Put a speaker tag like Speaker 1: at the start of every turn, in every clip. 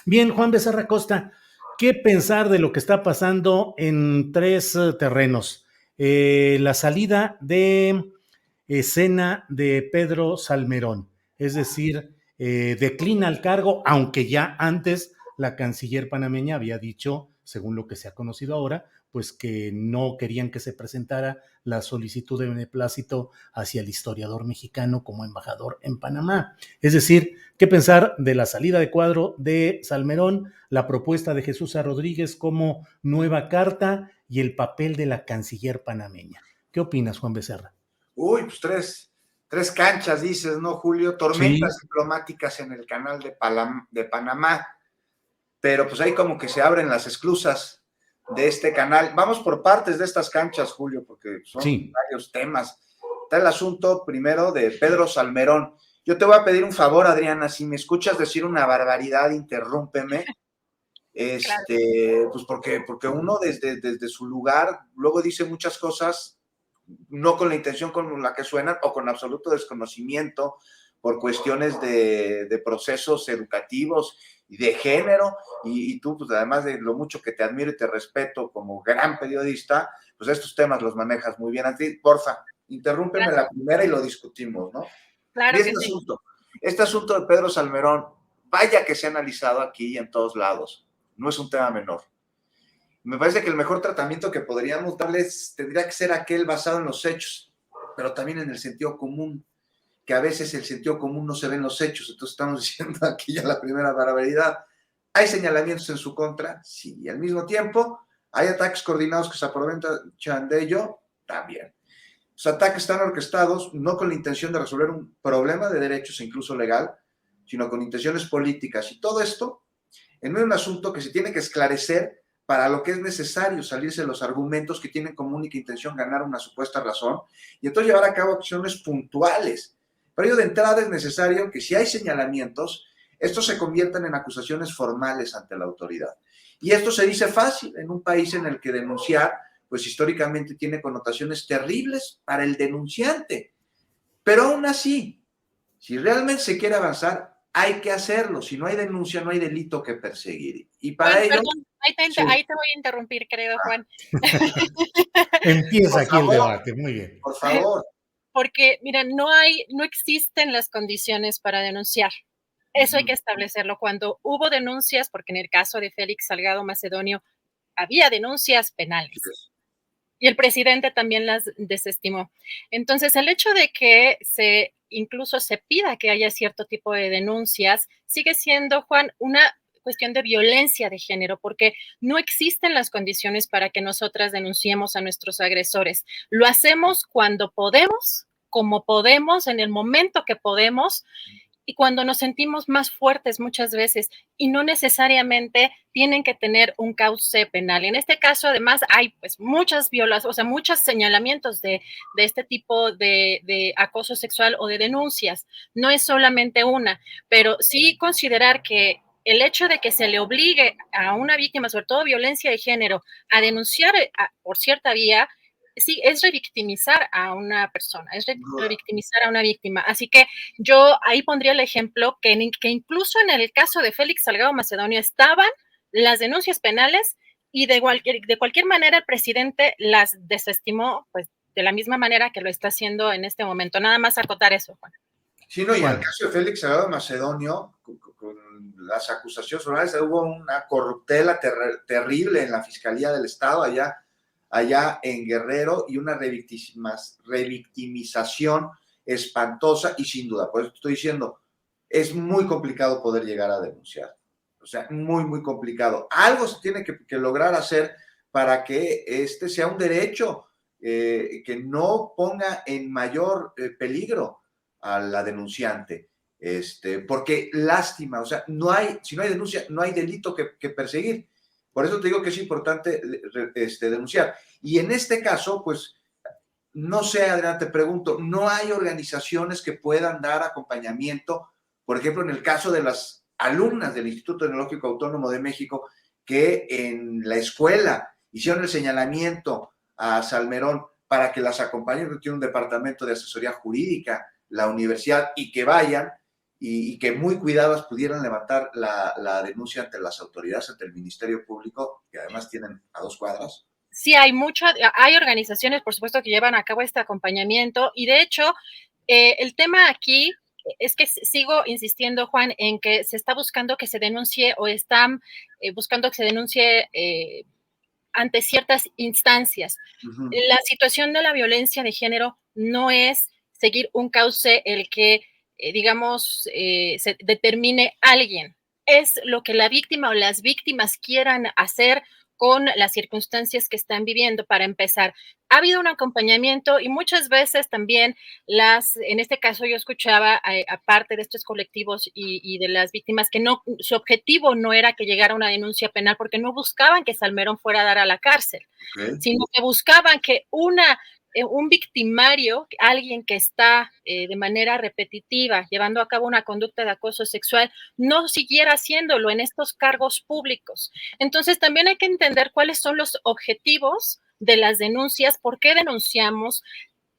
Speaker 1: Bien, Juan Becerra Costa, ¿qué pensar de lo que está pasando en tres terrenos? La salida de escena de Pedro Salmerón, es decir, declina el cargo, aunque ya antes la canciller panameña había dicho, según lo que se ha conocido ahora, pues que no querían que se presentara la solicitud de beneplácito hacia el historiador mexicano como embajador en Panamá. Es decir, ¿qué pensar de la salida de cuadro de Salmerón, la propuesta de Jesús A. Rodríguez como nueva carta y el papel de la canciller panameña? ¿Qué opinas, Juan Becerra?
Speaker 2: Uy, pues tres canchas, dices, ¿no, Julio?
Speaker 1: Sí,
Speaker 2: Tormentas diplomáticas en el canal de Panamá, pero pues ahí como que se abren las esclusas de este canal. Vamos por partes de estas canchas, Julio, porque son
Speaker 1: sí,
Speaker 2: varios temas. Está el asunto primero de Pedro Salmerón. Yo te voy a pedir un favor, Adriana, si me escuchas decir una barbaridad, interrúmpeme.
Speaker 3: Claro.
Speaker 2: Pues porque uno desde su lugar luego dice muchas cosas no con la intención con la que suenan o con absoluto desconocimiento por cuestiones de procesos educativos y de género, y tú, pues además de lo mucho que te admiro y te respeto como gran periodista, pues estos temas los manejas muy bien. A ti, porfa, interrúmpeme
Speaker 3: Claro,
Speaker 2: la primera y lo discutimos, ¿no? Y
Speaker 3: claro que sí.
Speaker 2: este asunto de Pedro Salmerón, vaya que se ha analizado aquí y en todos lados, no es un tema menor. Me parece que el mejor tratamiento que podríamos darles tendría que ser aquel basado en los hechos, pero también en el sentido común, que a veces el sentido común no se ve en los hechos. Entonces estamos diciendo aquí ya la primera barbaridad. ¿Hay señalamientos en su contra? Sí. Y al mismo tiempo, ¿hay ataques coordinados que se aprovechan de ello? También. Los ataques están orquestados no con la intención de resolver un problema de derechos e incluso legal, sino con intenciones políticas. Y todo esto en medio de un asunto que se tiene que esclarecer para lo que es necesario salirse de los argumentos que tienen como única intención ganar una supuesta razón y entonces llevar a cabo acciones puntuales. Para ello, de entrada es necesario que si hay señalamientos, estos se conviertan en acusaciones formales ante la autoridad. Y esto se dice fácil en un país en el que denunciar, pues históricamente tiene connotaciones terribles para el denunciante. Pero aún así, si realmente se quiere avanzar, hay que hacerlo. Si no hay denuncia, no hay delito que perseguir. Y para
Speaker 3: Juan,
Speaker 2: ello,
Speaker 3: perdón,
Speaker 2: sí,
Speaker 3: ahí te voy a interrumpir, querido Juan.
Speaker 1: empieza
Speaker 2: por
Speaker 1: aquí el
Speaker 2: favor,
Speaker 1: debate, muy bien.
Speaker 2: por favor.
Speaker 3: Porque, mira, no existen las condiciones para denunciar. Eso hay que establecerlo. Cuando hubo denuncias, porque en el caso de Félix Salgado Macedonio había denuncias penales y el presidente también las desestimó. Entonces, el hecho de que incluso se pida que haya cierto tipo de denuncias sigue siendo, Juan, una cuestión de violencia de género, porque no existen las condiciones para que nosotras denunciemos a nuestros agresores. Lo hacemos cuando podemos, como podemos, en el momento que podemos, y cuando nos sentimos más fuertes muchas veces, y no necesariamente tienen que tener un cauce penal. En este caso, además, hay pues muchas violaciones, o sea, muchos señalamientos de este tipo de acoso sexual o de denuncias. No es solamente una, pero sí considerar que el hecho de que se le obligue a una víctima, sobre todo violencia de género, a denunciar por cierta vía, sí, es revictimizar a una persona, es revictimizar a una víctima. Así que yo ahí pondría el ejemplo que incluso en el caso de Félix Salgado Macedonio estaban las denuncias penales y de cualquier manera el presidente las desestimó, pues de la misma manera que lo está haciendo en este momento. Nada más acotar eso, Juan.
Speaker 2: Sí, no, y en el
Speaker 1: Juan,
Speaker 2: caso de Félix Salgado Macedonio, con las acusaciones formales, hubo una corruptela terrible en la Fiscalía del Estado allá en Guerrero y una revictimización espantosa y sin duda, por eso estoy diciendo, es muy complicado poder llegar a denunciar. O sea, muy, muy complicado. Algo se tiene que lograr hacer para que este sea un derecho que no ponga en mayor peligro a la denunciante. Porque lástima, o sea, si no hay denuncia, no hay delito que perseguir. Por eso te digo que es importante denunciar. Y en este caso, pues, no sé, Adriana, te pregunto, ¿no hay organizaciones que puedan dar acompañamiento? Por ejemplo, en el caso de las alumnas del Instituto Tecnológico Autónomo de México, que en la escuela hicieron el señalamiento a Salmerón para que las acompañen, que tiene un departamento de asesoría jurídica, la universidad, y que vayan y que muy cuidadas pudieran levantar la denuncia ante las autoridades, ante el Ministerio Público, que además tienen a 2 cuadras.
Speaker 3: Sí, hay organizaciones, por supuesto, que llevan a cabo este acompañamiento y de hecho, el tema aquí es que sigo insistiendo, Juan, en que se está buscando que se denuncie o están buscando que se denuncie ante ciertas instancias.
Speaker 2: Uh-huh.
Speaker 3: La situación de la violencia de género no es seguir un cauce el que, digamos, se determine alguien. Es lo que la víctima o las víctimas quieran hacer con las circunstancias que están viviendo. Para empezar, ha habido un acompañamiento y muchas veces también en este caso yo escuchaba aparte de estos colectivos y de las víctimas que no, su objetivo no era que llegara una denuncia penal porque no buscaban que Salmerón fuera a dar a la cárcel, sino que buscaban que un victimario, alguien que está de manera repetitiva llevando a cabo una conducta de acoso sexual, no siguiera haciéndolo en estos cargos públicos. Entonces también hay que entender cuáles son los objetivos de las denuncias, por qué denunciamos,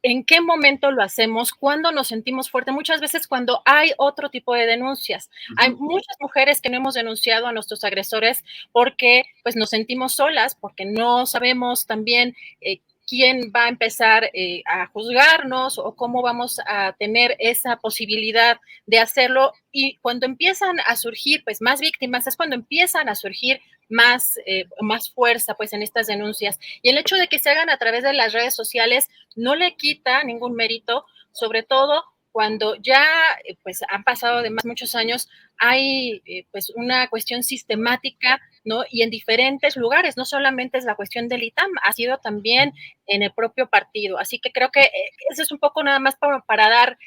Speaker 3: en qué momento lo hacemos, cuándo nos sentimos fuertes. Muchas veces cuando hay otro tipo de denuncias. Uh-huh. Hay muchas mujeres que no hemos denunciado a nuestros agresores porque pues nos sentimos solas, porque no sabemos también quién va a empezar a juzgarnos o cómo vamos a tener esa posibilidad de hacerlo. Y cuando empiezan a surgir pues más víctimas, es cuando empiezan a surgir más fuerza pues en estas denuncias. Y el hecho de que se hagan a través de las redes sociales no le quita ningún mérito, sobre todo cuando ya pues han pasado además muchos años, hay pues una cuestión sistemática, ¿no? Y en diferentes lugares, no solamente es la cuestión del ITAM, ha sido también en el propio partido. Así que creo que eso es un poco nada más para dar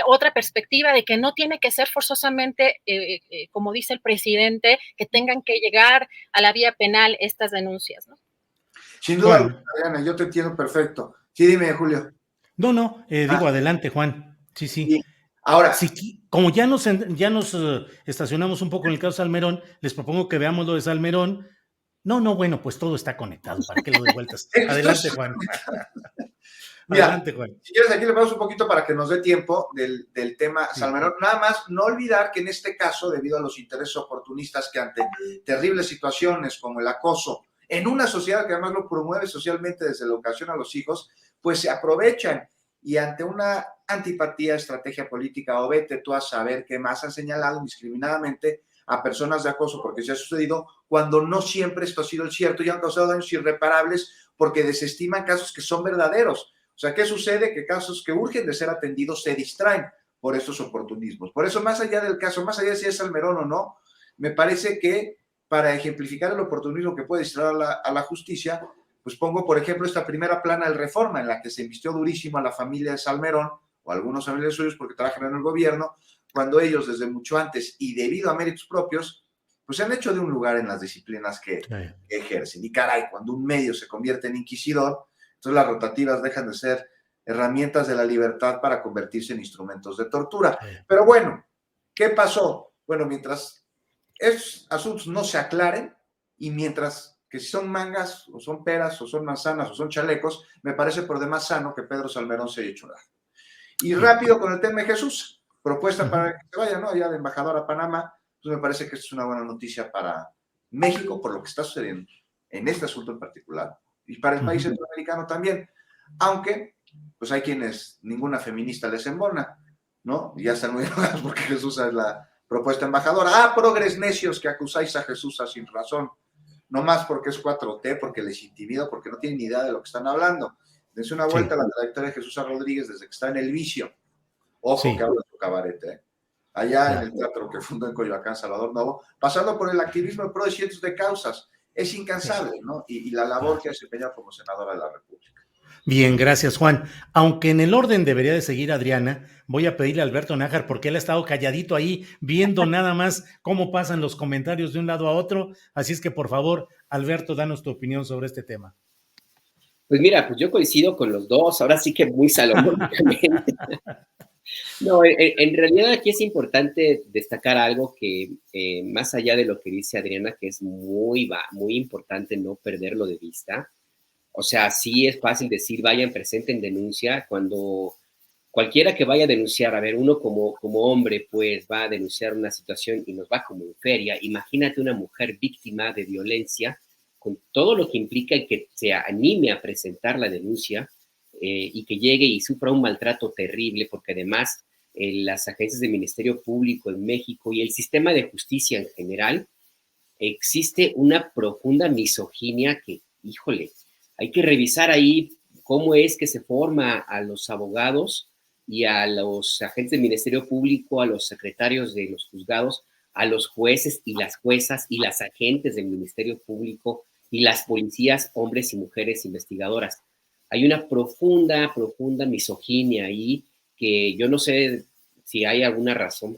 Speaker 3: otra perspectiva de que no tiene que ser forzosamente, como dice el presidente, que tengan que llegar a la vía penal estas denuncias, ¿no?
Speaker 2: Sin duda, Adriana, yo te entiendo perfecto. Sí, dime, Julio.
Speaker 1: No, digo, adelante, Juan. Sí.
Speaker 2: Ahora.
Speaker 1: Sí, como ya nos estacionamos un poco en el caso Salmerón, les propongo que veamos lo de Salmerón. No, bueno, pues todo está conectado. ¿Para qué lo de vueltas? Adelante, Juan.
Speaker 2: Adelante, Juan. Si quieres, aquí le vamos un poquito para que nos dé tiempo del tema Salmerón. Nada más, no olvidar que en este caso, debido a los intereses oportunistas que ante terribles situaciones como el acoso, en una sociedad que además lo promueve socialmente desde la educación a los hijos, pues se aprovechan y ante una antipatía, estrategia política o vete tú a saber qué más han señalado indiscriminadamente a personas de acoso, porque se ha sucedido cuando no siempre esto ha sido el cierto y han causado daños irreparables porque desestiman casos que son verdaderos. O sea, ¿qué sucede? Que casos que urgen de ser atendidos se distraen por estos oportunismos. Por eso, más allá del caso, más allá de si es Salmerón o no, me parece que para ejemplificar el oportunismo que puede distraer a la justicia, pues pongo, por ejemplo, esta primera plana del Reforma, en la que se embistió durísimo a la familia de Salmerón, o a algunos familiares suyos porque trabajan en el gobierno, cuando ellos desde mucho antes y debido a méritos propios, pues se han hecho de un lugar en las disciplinas que ejercen. Y caray, cuando un medio se convierte en inquisidor, entonces las rotativas dejan de ser herramientas de la libertad para convertirse en instrumentos de tortura. Pero bueno, ¿qué pasó? Bueno, mientras estos asuntos no se aclaren y mientras que si son mangas o son peras o son manzanas o son chalecos, me parece por demás sano que Pedro Salmerón se haya hecho nada. Y rápido con el tema de Jesús, propuesta para que se vaya, ¿no? Ya de embajador a Panamá, pues me parece que es una buena noticia para México por lo que está sucediendo en este asunto en particular y para el país centroamericano también, aunque pues hay quienes ninguna feminista les embona, ¿no? Y ya están muy enojados porque Jesús es la propuesta embajadora. Progres necios que acusáis a Jesús sin razón, no más porque es 4T, porque les intimida, porque no tienen ni idea de lo que están hablando. Dense una vuelta a la trayectoria de Jesús Rodríguez desde que está en el vicio. Ojo que habla de su cabaret, allá en el teatro que fundó en Coyoacán, Salvador Novo, pasando por el activismo en pro de cientos de causas. Es incansable, ¿no? Y la labor que ha desempeñado como senadora de la República.
Speaker 1: Bien, gracias, Juan. Aunque en el orden debería de seguir Adriana, voy a pedirle a Alberto Nájar, porque él ha estado calladito ahí, viendo nada más cómo pasan los comentarios de un lado a otro. Así es que, por favor, Alberto, danos tu opinión sobre este tema.
Speaker 4: Pues mira, pues yo coincido con los dos, ahora sí que muy salomónicamente. No, en realidad aquí es importante destacar algo que más allá de lo que dice Adriana, que es muy importante no perderlo de vista. O sea, sí es fácil decir, vayan, presenten denuncia, cuando cualquiera que vaya a denunciar, a ver, uno como hombre, pues va a denunciar una situación y nos va como en feria. Imagínate una mujer víctima de violencia, con todo lo que implica el que se anime a presentar la denuncia y que llegue y sufra un maltrato terrible, porque además las agencias del Ministerio Público en México y el sistema de justicia en general, existe una profunda misoginia que, híjole, hay que revisar ahí cómo es que se forma a los abogados y a los agentes del Ministerio Público, a los secretarios de los juzgados, a los jueces y las juezas y las agentes del Ministerio Público y las policías, hombres y mujeres investigadoras. Hay una profunda misoginia ahí que yo no sé si hay alguna razón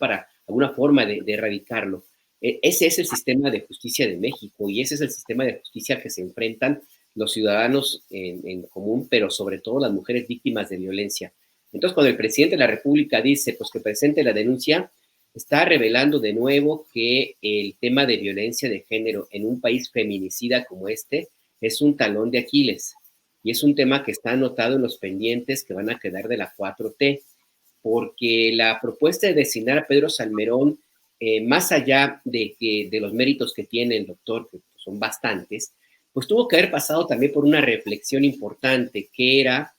Speaker 4: alguna forma de erradicarlo. Ese es el sistema de justicia de México y ese es el sistema de justicia que se enfrentan los ciudadanos en común, pero sobre todo las mujeres víctimas de violencia. Entonces, cuando el presidente de la República dice pues que presente la denuncia, está revelando de nuevo que el tema de violencia de género en un país feminicida como este es un talón de Aquiles y es un tema que está anotado en los pendientes que van a quedar de la 4T, porque la propuesta de designar a Pedro Salmerón, más allá de los méritos que tiene el doctor, que son bastantes, pues tuvo que haber pasado también por una reflexión importante, que era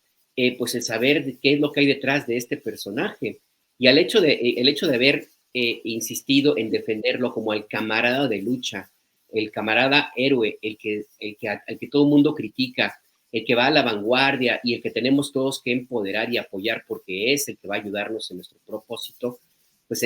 Speaker 4: pues el saber de qué es lo que hay detrás de este personaje. Y el hecho de haber insistido en defenderlo como el camarada de lucha, el camarada héroe, al que todo el mundo critica, el que va a la vanguardia y el que tenemos todos que empoderar y apoyar porque es el que va a ayudarnos en nuestro propósito, pues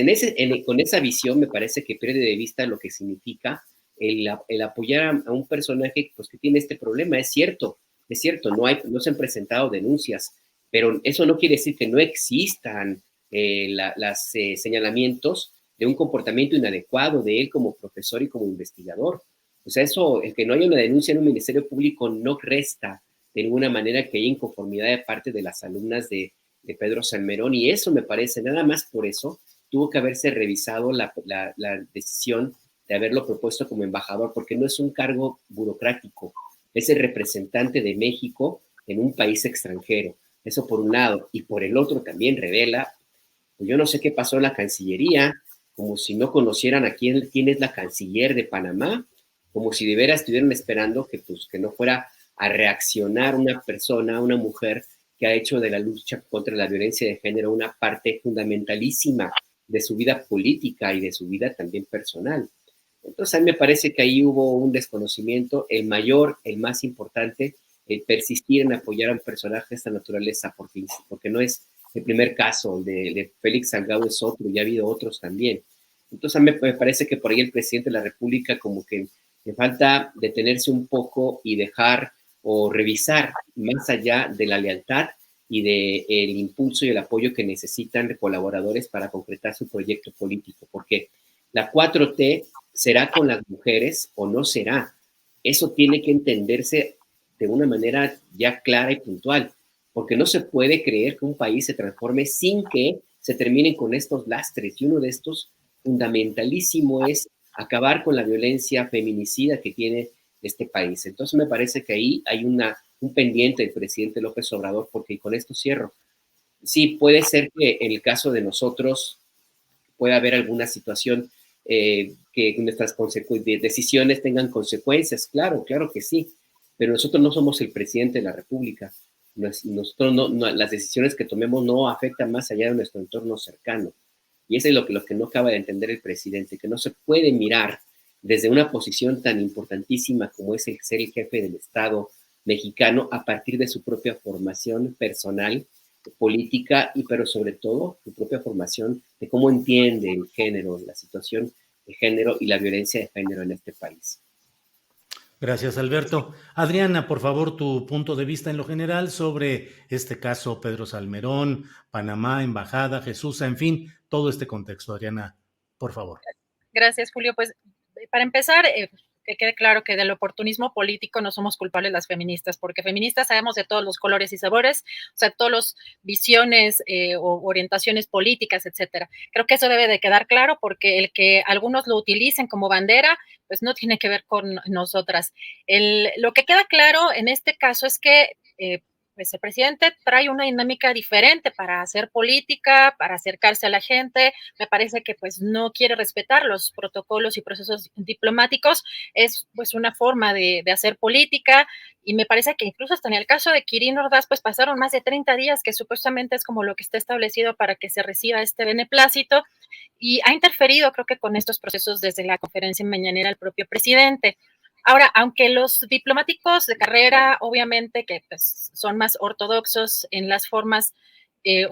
Speaker 4: con esa visión me parece que pierde de vista lo que significa el apoyar a un personaje pues, que tiene este problema. Es cierto, no se han presentado denuncias, pero eso no quiere decir que no existan los señalamientos de un comportamiento inadecuado de él como profesor y como investigador. O sea, el que no haya una denuncia en un ministerio público no resta de ninguna manera que haya inconformidad de parte de las alumnas de Pedro Salmerón, y eso me parece, nada más por eso, tuvo que haberse revisado la decisión de haberlo propuesto como embajador, porque no es un cargo burocrático, es el representante de México en un país extranjero. Eso por un lado, y por el otro también revela, pues yo no sé qué pasó en la Cancillería, como si no conocieran a quién es la canciller de Panamá, como si de veras estuvieran esperando que no fuera a reaccionar una persona, una mujer que ha hecho de la lucha contra la violencia de género una parte fundamentalísima de su vida política y de su vida también personal. Entonces a mí me parece que ahí hubo un desconocimiento, el mayor, el más importante, el persistir en apoyar a un personaje de esta naturaleza, porque no es el primer caso, el de Félix Salgado es otro, y ha habido otros también. Entonces a mí me parece que por ahí el presidente de la República como que le falta detenerse un poco y dejar o revisar más allá de la lealtad y del impulso y el apoyo que necesitan colaboradores para concretar su proyecto político, porque la 4T será con las mujeres o no será. Eso tiene que entenderse de una manera ya clara y puntual, porque no se puede creer que un país se transforme sin que se terminen con estos lastres, y uno de estos fundamentalísimo es acabar con la violencia feminicida que tiene este país. Entonces me parece que ahí hay un pendiente del presidente López Obrador, porque con esto cierro. Sí, puede ser que en el caso de nosotros pueda haber alguna situación que nuestras decisiones tengan consecuencias, claro que sí, pero nosotros no somos el presidente de la República. Nosotros las decisiones que tomemos no afectan más allá de nuestro entorno cercano. Y eso es lo que no acaba de entender el presidente, que no se puede mirar desde una posición tan importantísima como es el ser el jefe del Estado mexicano a partir de su propia formación personal, política, pero sobre todo su propia formación de cómo entiende el género, la situación de género y la violencia de género en este país.
Speaker 1: Gracias, Alberto. Adriana, por favor, tu punto de vista en lo general sobre este caso, Pedro Salmerón, Panamá, Embajada, Jesús, en fin, todo este contexto. Adriana, por favor.
Speaker 3: Gracias, Julio. Pues para empezar, que quede claro que del oportunismo político no somos culpables las feministas, porque feministas sabemos de todos los colores y sabores, o sea, todas las visiones o orientaciones políticas, etcétera. Creo que eso debe de quedar claro, porque el que algunos lo utilicen como bandera, pues no tiene que ver con nosotras. Lo que queda claro en este caso es que pues el presidente trae una dinámica diferente para hacer política, para acercarse a la gente. Me parece que pues no quiere respetar los protocolos y procesos diplomáticos. Es pues una forma de hacer política, y me parece que incluso hasta en el caso de Quirino Ordaz pues pasaron más de 30 días, que supuestamente es como lo que está establecido para que se reciba este beneplácito, y ha interferido creo que con estos procesos desde la conferencia mañanera el propio presidente. Ahora, aunque los diplomáticos de carrera, obviamente que pues, son más ortodoxos en las formas,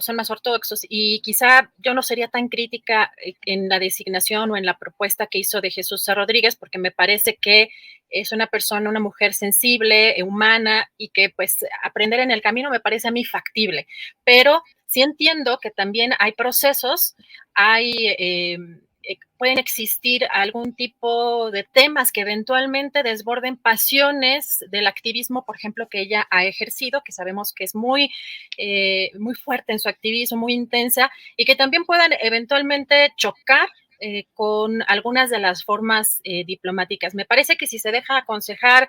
Speaker 3: son más ortodoxos, y quizá yo no sería tan crítica en la designación o en la propuesta que hizo de Jesús Rodríguez, porque me parece que es una persona, una mujer sensible, humana, y que pues aprender en el camino me parece a mí factible. Pero sí entiendo que también hay procesos, pueden existir algún tipo de temas que eventualmente desborden pasiones del activismo, por ejemplo, que ella ha ejercido, que sabemos que es muy fuerte en su activismo, muy intensa, y que también puedan eventualmente chocar con algunas de las formas diplomáticas. Me parece que si se deja aconsejar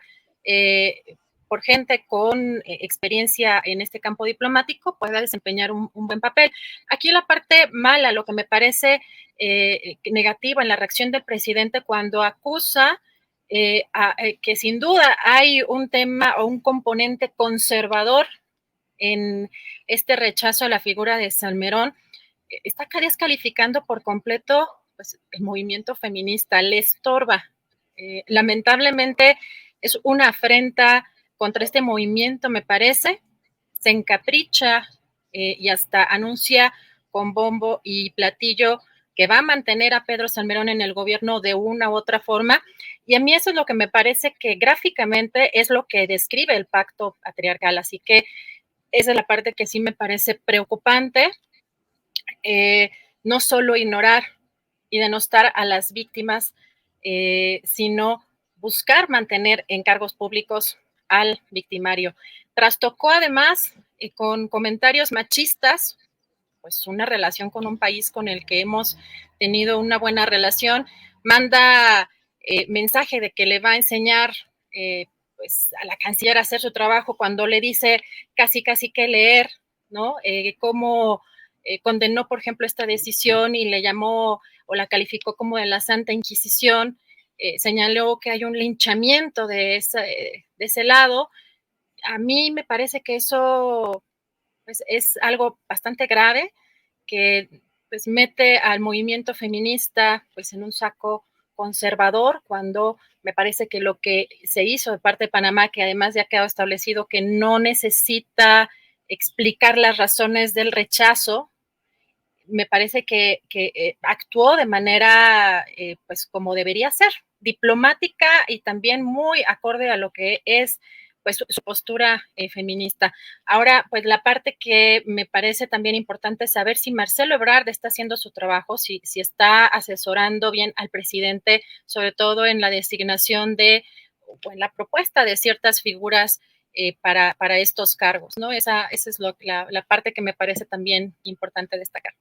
Speaker 3: por gente con experiencia en este campo diplomático, pueda desempeñar un buen papel. Aquí la parte mala, lo que me parece negativa en la reacción del presidente cuando acusa que sin duda hay un tema o un componente conservador en este rechazo a la figura de Salmerón, está descalificando por completo pues, el movimiento feminista, le estorba. Lamentablemente es una afrenta contra este movimiento, me parece, se encapricha y hasta anuncia con bombo y platillo que va a mantener a Pedro Salmerón en el gobierno de una u otra forma. Y a mí eso es lo que me parece que gráficamente es lo que describe el pacto patriarcal. Así que esa es la parte que sí me parece preocupante. No solo ignorar y denostar a las víctimas, sino buscar mantener en cargos públicos al victimario. Trastocó además con comentarios machistas, pues una relación con un país con el que hemos tenido una buena relación, manda mensaje de que le va a enseñar pues a la canciller a hacer su trabajo cuando le dice casi que leer, ¿no? Cómo condenó, por ejemplo, esta decisión y le llamó o la calificó como de la Santa Inquisición, señaló que hay un linchamiento de ese lado. A mí me parece que eso pues, es algo bastante grave, que pues mete al movimiento feminista pues en un saco conservador, cuando me parece que lo que se hizo de parte de Panamá, que además ya ha quedado establecido que no necesita explicar las razones del rechazo, me parece que actuó de manera pues como debería ser, diplomática y también muy acorde a lo que es pues su postura feminista. Ahora, pues la parte que me parece también importante es saber si Marcelo Ebrard está haciendo su trabajo, si está asesorando bien al presidente, sobre todo en la designación o en la propuesta de ciertas figuras para estos cargos, ¿no? Esa es la parte que me parece también importante destacar.